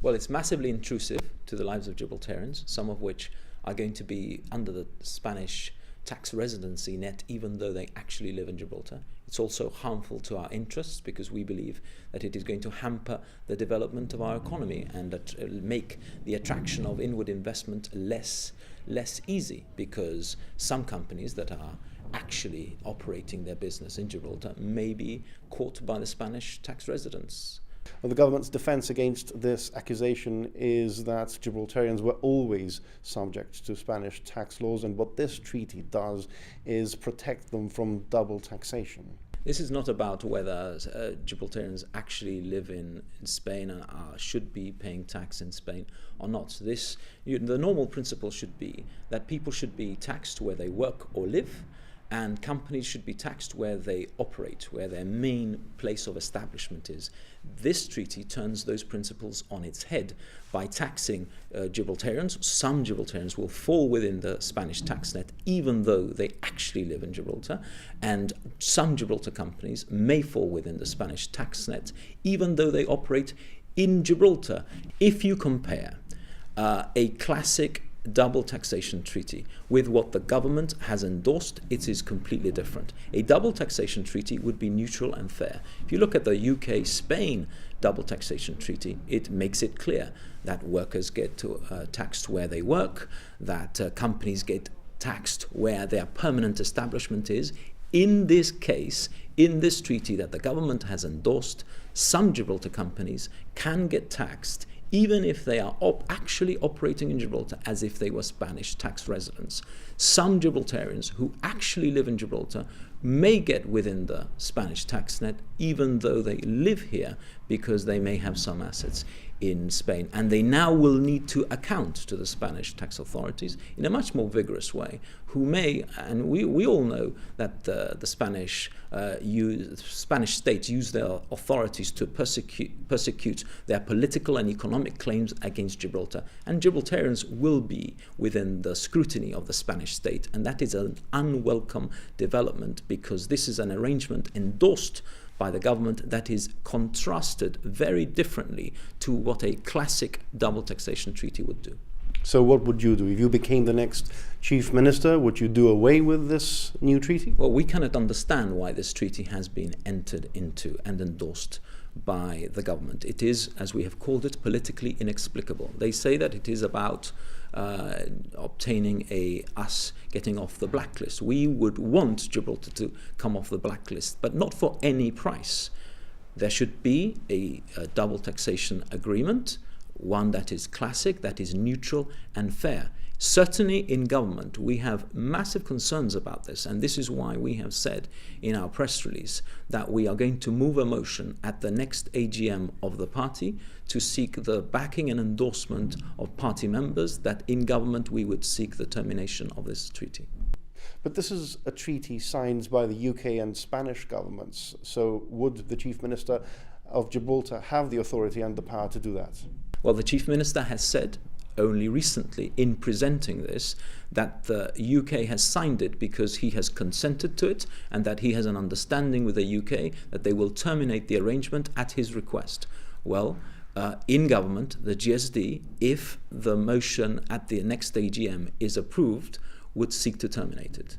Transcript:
Well, it's massively intrusive to the lives of Gibraltarians, some of which are going to be under the Spanish tax residency net even though they actually live in Gibraltar. It's also harmful to our interests because we believe that it is going to hamper the development of our economy and that make the attraction of inward investment less easy, because some companies that are actually operating their business in Gibraltar may be caught by the Spanish tax residents. Well, the government's defence against this accusation is that Gibraltarians were always subject to Spanish tax laws, and what this treaty does is protect them from double taxation. This is not about whether Gibraltarians actually live in Spain and should be paying tax in Spain or not. The normal principle should be that people should be taxed where they work or live, and companies should be taxed where they operate, where their main place of establishment is. This treaty turns those principles on its head by taxing Gibraltarians. Some Gibraltarians will fall within the Spanish tax net even though they actually live in Gibraltar, and some Gibraltar companies may fall within the Spanish tax net even though they operate in Gibraltar. If you compare a classic double taxation treaty with what the government has endorsed, it is completely different. A double taxation treaty would be neutral and fair. If you look at the UK-Spain double taxation treaty, it makes it clear that workers get taxed where they work, that companies get taxed where their permanent establishment is. In this case, in this treaty that the government has endorsed, some Gibraltar companies can get taxed even if they are actually operating in Gibraltar as if they were Spanish tax residents. Some Gibraltarians who actually live in Gibraltar may get within the Spanish tax net even though they live here because they may have some assets in Spain, and they now will need to account to the Spanish tax authorities in a much more vigorous way, who may, and we all know that the Spanish states use their authorities to persecute their political and economic claims against Gibraltar, and Gibraltarians will be within the scrutiny of the Spanish state, and that is an unwelcome development because this is an arrangement endorsed by the government that is contrasted very differently to what a classic double taxation treaty would do. So what would you do? If you became the next chief minister, would you do away with this new treaty? Well, we cannot understand why this treaty has been entered into and endorsed by the government. It is, as we have called it, politically inexplicable. They say that it is about obtaining us getting off the blacklist. We would want Gibraltar to come off the blacklist, but not for any price. There should be a double taxation agreement, one that is classic, that is neutral and fair. Certainly in government, we have massive concerns about this, and this is why we have said in our press release that we are going to move a motion at the next AGM of the party to seek the backing and endorsement of party members, that in government we would seek the termination of this treaty. But this is a treaty signed by the UK and Spanish governments, so would the Chief Minister of Gibraltar have the authority and the power to do that? Well, the Chief Minister has said only recently in presenting this that the UK has signed it because he has consented to it and that he has an understanding with the UK that they will terminate the arrangement at his request. Well, in government, the GSD, if the motion at the next AGM is approved, would seek to terminate it.